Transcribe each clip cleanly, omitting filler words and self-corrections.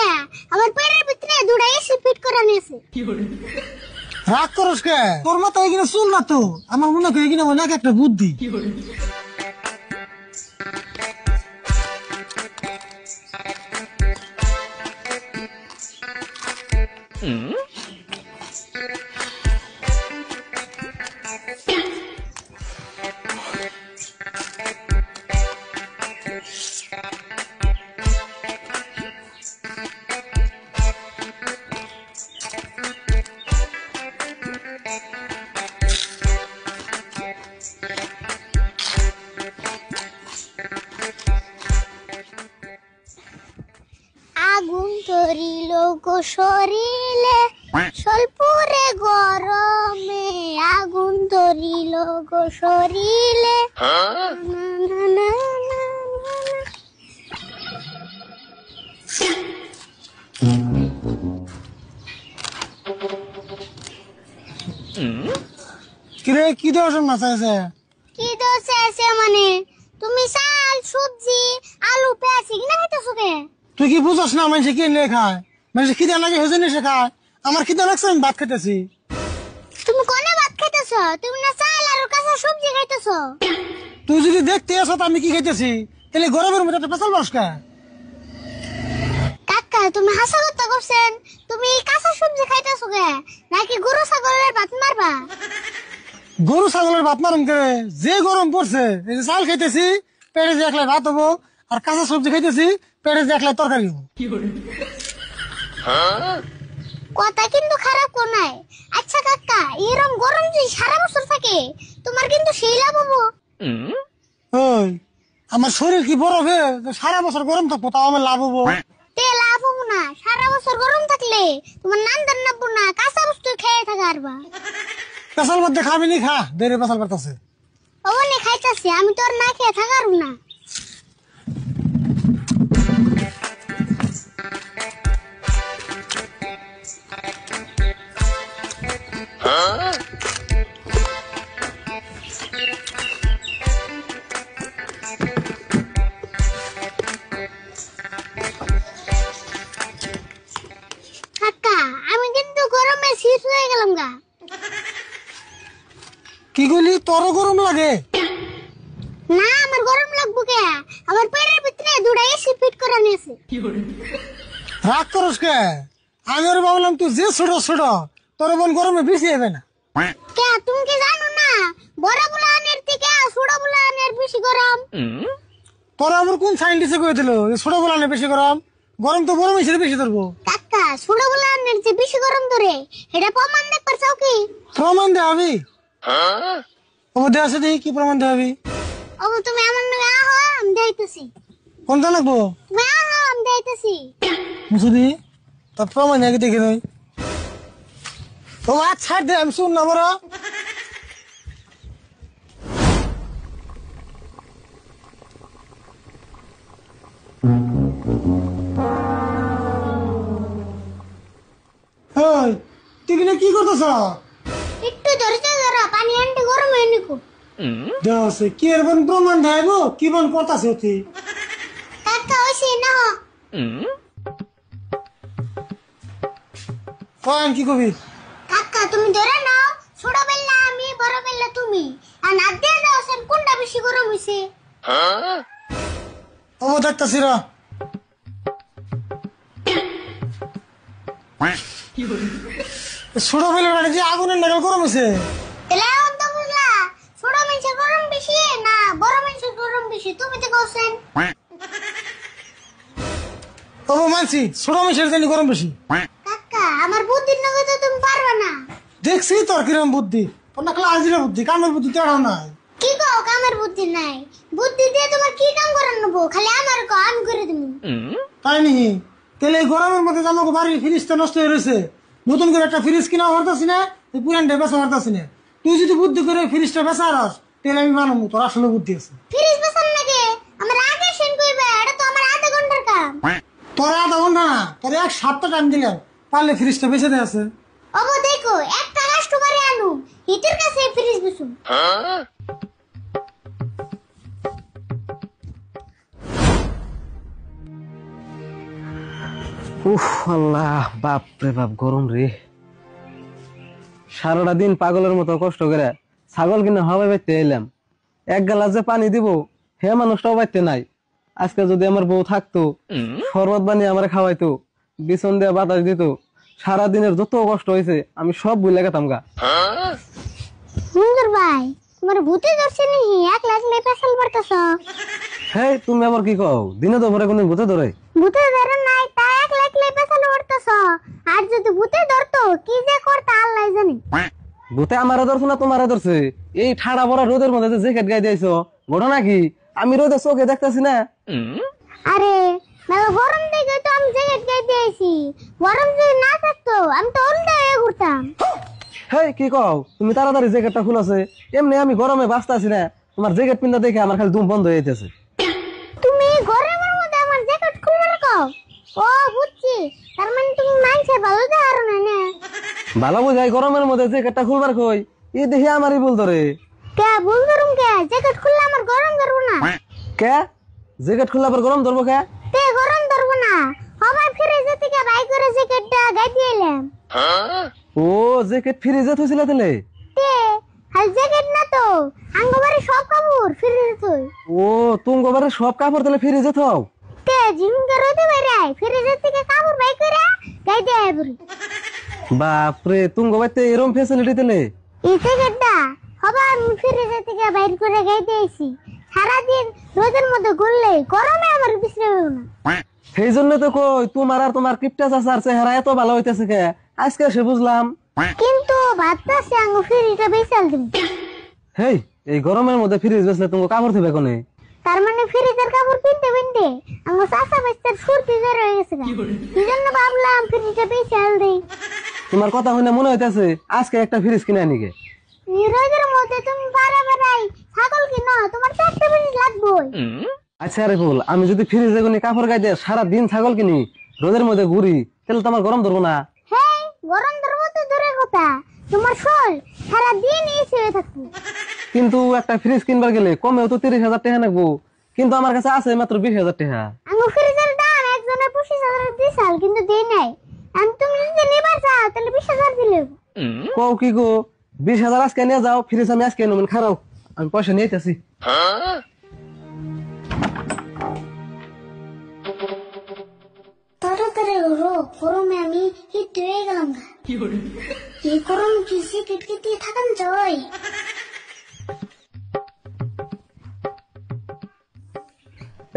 কে আমার পেটের ভিতরে দুটা এসি ফিট করে নিয়েছে। রাগ করস কে? তোর মাথায় এখানে চুল না তো, আমার মনে হয় এখানে মনে হয় একটা বুদ্ধি। আগুন ধরিল গো শরীরে স্বল্পরে গরমে, আগুন ধরিল গো শরীরে। কিরে কি দেওয়ার মাছ আছে? কি দোষ আছে মানে? তুমি চাল সবজি আলু পেঁয়াজ কিনা খাইতেছো কে? তুই কি বুঝস না মানুষে কি নিয়ে খায়? মানুষে খিদে লাগে হেজে সে খায়। আমার খিদে লাগছে আমি ভাত খেতেছি। তুমি কোনে ভাত খাইতেছো? তুমি না চাল আর কাঁচা সবজি খাইতেছো। তুই যদি দেখতে আসো আমি কি খাইতেছি, তাহলে গরমের মধ্যে একটা পেছাল বসকা। কাকা তুমি হাসা কথা করছেন? তুমি কাঁচা সবজি খাইতেছো কে? নাকি গরু ছাগলের ভাত মারবা? গরু ছাগলের ভাত মারুম কে? যে গরম পড়ছে, এই যে চাল খাইতেছি পেটে যে একলাই ভাত হবো, আর কাঁচা সবজি খাইতেছি পেটে যে একলাই তরকারি হবো। কথা কিন্তু খারাপ কোন নাই। আচ্ছা কাকা, এরকম গরম যদি সারা বছর থাকে তোমার কিন্তু সেই লাভ হবো। ওই আমার শরীর কি বরফে সারা বছর গরম থাকবো, তাও আমার লাভ হবো? তে লাভ হবো না। সারা বছর গরম থাকলে তোমার নান্দার নাববো না, কাঁচা বস্তু খেয়ে থাকা আরবা। পেছাল মধ্যে খাবি নি খা, দেরে পেছাল পারতাছে। ওনে খাইতাছি, আমি তোর না খেয়ে থাকার না। কাকা আমি কিন্তু গরমে শীত হয়ে গেলাম গা। কি কইলি? তোরও গরম লাগে? না আমার গরম লাগবো কে? আমার পেটের ভিতরে দুটা এসি ফিট করে নিয়েছে। রাগ করস কে? আমি ওর ভাবলাম তুই যে ছোট ছোট, তোর বোন গরমে বেশি হবে না। কে তুমি কি জানো না বড় বুলানের থেকে ছোট বুলানের বেশি গরম? তোর আবার কোন সাইন্টিস্টে কয়ে দিল যে ছোট বলানে বেশি গরম? গরম তো বড় মিশে বেশি ধরবো। কাকা ছোট বুলানের যে বেশি গরম ধরে এটা প্রমাণ দেখতে চাও কি? প্রমাণ দেখাবি? ও দেওয়া আছে, দেখি কি প্রমাণ দেখাবি। ও তুমি আমার নামে আহো, আমি দেখাইতেছি। কোনটা লাগবো? তুমি আহো, আমি দেখাইতেছি। মুসুদি তার প্রমাণ আগে দেখে নয়। ও আচ্ছা দে, আমি শুন না বড়। তুই কিনা কি করতেছ? একটু ধৈর্য ধরো, পানি আনতে গরম হয়ে নিকো। দেওয়া কি এর বোন প্রমাণ দেখাইবো? কি বোন করতেছে তুই? কাকা ওইসে না কন কি কবি? কাকা তুমি ধরে নাও, ছোট বেলা আমি, বড় বেলা তুমি। আর না দিয়ে দাও কোনটা বেশি গরম হইছে। ও দেখতাছি র। ছোট বেলাটা যে আগুনের নাগাল গরম হয়েছে। তাহলে এখন তো বুঝলা ছোট মানুষের গরম বেশি না বড় মানুষের গরম বেশি? তুমি তো কইছেন। ও মানছি ছোট মানুষের জানি গরম বেশি। কাকা আমার বুদ্ধির নগে তো তুমি পারবে না। দেখছি তোর কিরম বুদ্ধি, তোর না ক্লাসিরা বুদ্ধি, কামের বুদ্ধি তেড়াও নাই। কি কও কামের বুদ্ধি নাই? বুদ্ধি দিয়ে তোমার কি কাম করার নেবো? খালি আমার কো, আমি করে দেবো। তাই নি? তাহলে এই গরমের মধ্যে আমাকে বাড়ির ফ্রিজটা নষ্ট হয়ে রয়েছে, নতুন করে একটা ফ্রিজ কিনা পারতাছি না, পুরানটা বেচা পারতাছি না। তুই যদি বুদ্ধি করে ফ্রিজটা বেচা আস তাহলে আমি মানবো তোর আসলে বুদ্ধি আছে। ফ্রিজ বেচার নাকি? আমার আগে সেন কইবে, এটা তো আমার আধা ঘন্টার কাম। তোর আধা ঘন্টা না, তোর এক সপ্তাহ টাইম দিলাম, পারলে ফ্রিজটা বেচে দেয় আছে। ওগো দেখো একটা কাস্টমারে আনু হিতের কাছে ফ্রিজ বেচু। উফ আল্লাহ, বাপ রে বাপ, গরম রে। সারাটা দিন পাগলের মতো কষ্ট করে ছাগল কিনে হাওয়ায় বাইতে এলাম, এক গ্লাস যে পানি দিব হে মানুষটাও বাইতে নাই। আজকে যদি আমার বউ থাকতো, শরবত বানিয়ে আমার খাওয়াইতো, বিছন দিয়ে বাতাস দিত, সারাদিনের যত কষ্ট হয়েছে আমি সব ভুলে গেতাম গা। সুন্দর ভাই, তোমার ভূতে ধরছে নাকি? এক লাখ পেশাল পড়তেছ। হেই, তুমি আবার কি কও? দিনে তো ভরে কোনদিন ভূতে ধরে? ভূতে ধরে নাই তা এক লাখ পেশাল পড়তেছ। আর যদি ভূতে ধরতো কি যে করতে আল্লাহ জানে। ভূতে আমারে ধরছে না তোমারে ধরছে? এই ঠাড়া ভরা রোদের মধ্যে জ্যাকেট গায়ে দিয়েছো, ঘটনা কি? আমি রোদে চোখে দেখতেছি না। আরে মেলা গরম দেখে তো আমি জ্যাকেট গায়ে দিয়েছি। গরম যদি না থাকতো আমি তো উল্টা হয়ে ঘুরতাম। হেই, কি কও? তুমি তাড়াতাড়ি জ্যাকেটটা খুলেছে। এমনি আমি গরমে বাঁচতেছি না, তোমার জ্যাকেট পিন্ধা দেখে আমার খালি দুম বন্ধ হয়ে যেতেছে। তুমি গরমের মধ্যে আমার জ্যাকেট খুলে রাখো? ও বুঝছি, তার মানে তুমি মানছে ভালো দেওয়ার না। ভালো বুঝাই গরমের মধ্যে জ্যাকেটটা খুলবার কই, এই দেখি আমারই ভুল ধরে। কে ভুল ধরুম? কে জ্যাকেট খুললে আমার গরম ধরবো না? কে জ্যাকেট খুললে আবার গরম ধরবো? কে তে গরম ধরবো না? আবার ফ্রিজে থেকে বাই করে জ্যাকেটটা গায়ে দিয়ে এলাম। ও, জ্যাকেট ফ্রিজে থইছিল তাহলে? তে হাল জ্যাকেট না তো, আঙ্গবারে সব কাপড় ফ্রিজে থই। ও, তুমি গোবারে সব কাপড় তাহলে ফ্রিজে থাও? তে জিমকে রোদে বাইরে ফ্রিজে থেকে কাপড় বাই করে গায়ে দিয়ে আইবরি। বাপরে, তুমি গোবাইতে এরম ফ্যাসিলিটি তাহলে? এই জ্যাকেটটা হবা আমি ফ্রিজে থেকে বাইর করে গায়ে দিয়েছি। সারাদিন রোদের মধ্যে ঘুরলে গরমে আমার বিশ্রে হইব না। সেই জন্য তো কই তোমার আর তোমার কিপটা চাচার চেহারা এত ভালো হইতেছে কে, আজকে সে বুঝলাম। কিন্তু ভাবতাছি আঙ্গ ফ্রিজটা বেচাল দিন। হেই, এই গরমের মধ্যে ফ্রিজ বেচলে তুমি কাপড় দিবে কোনে? তার মানে ফ্রিজের কাপড় কিনতে কিনতে আমার চাচা বাচ্চার সর্দি জ্বর হয়ে গেছে। এই জন্য ভাবলাম ফ্রিজটা বেচাল দিই। তোমার কথা শুনে মনে হইতেছে আজকে একটা ফ্রিজ কিনে আনিকে। রোদের মধ্যে তুমি বারাই ছাগল কিনো, তোমার 4টা ফ্রিজ লাগবেই। আচ্ছা রে ফুল, আমি যদি ফ্রিজে কোনে কাপড় গায়ে দিয়ে সারাদিন ছাগল কিনি, রোদের মধ্যে ঘুরি, তাহলে তো আমার গরম ধরবো না? হ্যাঁ, গরম ধরবো তো দূরের কথা, তোমার শোল সারাদিন এসে হয়ে থাকবো। কিন্তু একটা ফ্রিজ কিনবার গেলে কমেও তো 30,000 টাকা লাগবো, কিন্তু আমার কাছে আছে মাত্র 20,000 টাকা। আমি ফ্রিজের দাম একজনের 25,000 দিয়েছাল, কিন্তু দেই নাই। আমি তুমি যদি নিবার চাও তাহলে 20,000 দিলে। কও কি গো? 20,000 আজকে নিয়ে যাও, ফ্রিজ আমি আজকে নেবেন, খারাও আমি পয়সা নিয়ে আইতাছি। তাড়াতাড়ি হলো, গরমে আমি হিট হয়ে গেলাম। এই গরম কি জ্যাকেট দিয়ে থাকান যায়?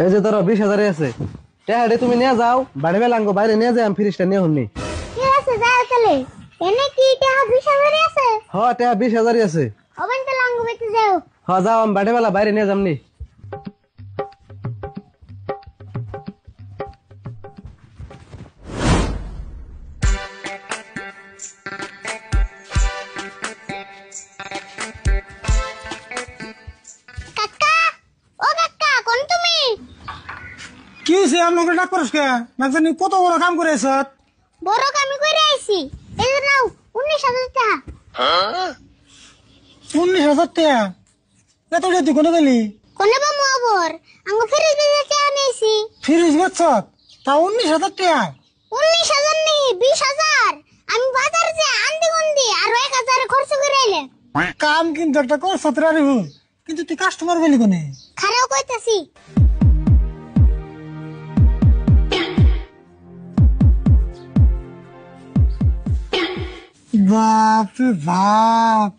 এই যে ধরো 20,000 আছে, টাকাটা তুমি নিয়ে যাও, বাড়ি বেলাঙ্গো বাইরে নিয়ে যাই, আমি ফ্রিজটা নিয়ে হননি। ঠিক আছে, যাও তাহলে। এনে কি টাকা 20,000 আছে? হ, টাকা 20,000 আছে। ওবেন তাহলে আঙ্গ বেতে যাও। হ, যাও, আমি বাড়ি বেলা বাইরে নিয়ে যামনি। কাকা, ও কাকা, কোন তুমি? কি হয়েছে? আপনাকে ডাক করিস কে? নাকি কত বড় কাম করে এসত? বড় কামি করে আইছি। এই যে নাও 19,000 টাকা। 19,000 টাকা? এত টাকা তুই কোনে পেলি? কোনে বা মোবর আঙ্গ ফ্রিজ বেচে টাকা নিয়েছি। ফ্রিজ বেচছত? তা 19,000 টাকা? 19,000 নেই, 20,000। আমি বাজারে যে আন্দি গন্দি আর 1,000 খরচ করে এলাম। কাম কিন্তু একটা করছত রে ভুল, কিন্তু তুই কাস্টমার পেলি কোনে? খারাপ কইতাছি। বাপ রে বাপ,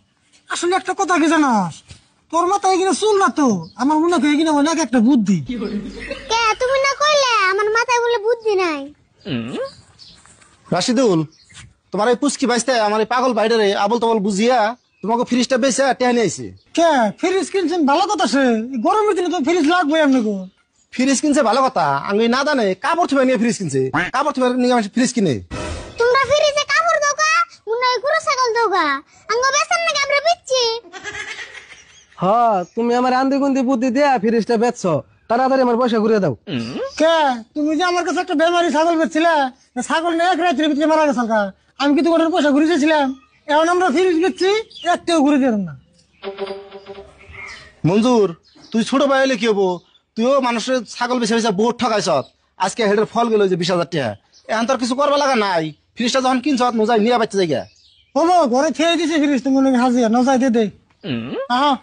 আসলে একটা কথা কি জানাস, তোর মাথায় এখানে চুল না তো, আমার মনে হয় এখানে অনেক একটা বুদ্ধি। কে তুমি না কইলে আমার মাথায় বলে বুদ্ধি নাই? রাশিদুল, তোমার এই পুচকি বাইসতে আমার এই পাগল বাইরে আবল তাবল বুঝিয়া তোমাকে ফ্রিজটা বেচে টেহানি আইছে। কে ফ্রিজ কিনছেন? ভালো কথা সে, গরমের দিনে তো ফ্রিজ লাগবে আপনাকে। ফ্রিজ কিনছে ভালো কথা, আমি না জানে কাপড় থুবে নিয়ে ফ্রিজ কিনছে, কাপড় থুবে নিয়ে ফ্রিজ কিনে। তোমরা ফ্রিজে কাপড় দোকা, মনে হয় গুরু ছাগল দোকা। আঙ্গ বেচন নাকি আমরা বিচ্ছি? হ, তুমি আমার আন্দি গুন্দি বুদ্ধি দিয়া ফ্রিজটা বেচছো, তাড়াতাড়ি আমার পয়সা ঘুরিয়ে দাও। কে তুমি যে আমার কাছে একটা বেমারি ছাগল বেচছিলে, ছাগল নিয়ে এক রাত্রের ভিতরে মারা গেছে, আমি কিন্তু ওটার পয়সা ঘুরে দিয়েছিলাম। এখন আমরা ফ্রিজ বেচছি, একটাও ঘুরে দিলাম না। মঞ্জুর, তুই ছোট ভাই হলে কি হবো? তুইও মানুষের ছাগল বেছে বেছে বহুত ঠকাইছ, আজকে হেডের ফল গেল যে 20,000 টাকা। এখন তোর কিছু করবা লাগা নাই, ফ্রিজটা যখন কিনছ নজাই নিয়ে বাচ্চা জায়গা। হবো ঘরে খেয়ে দিছে ফ্রিজ তুমি হাজির নজাই দে দে। আহ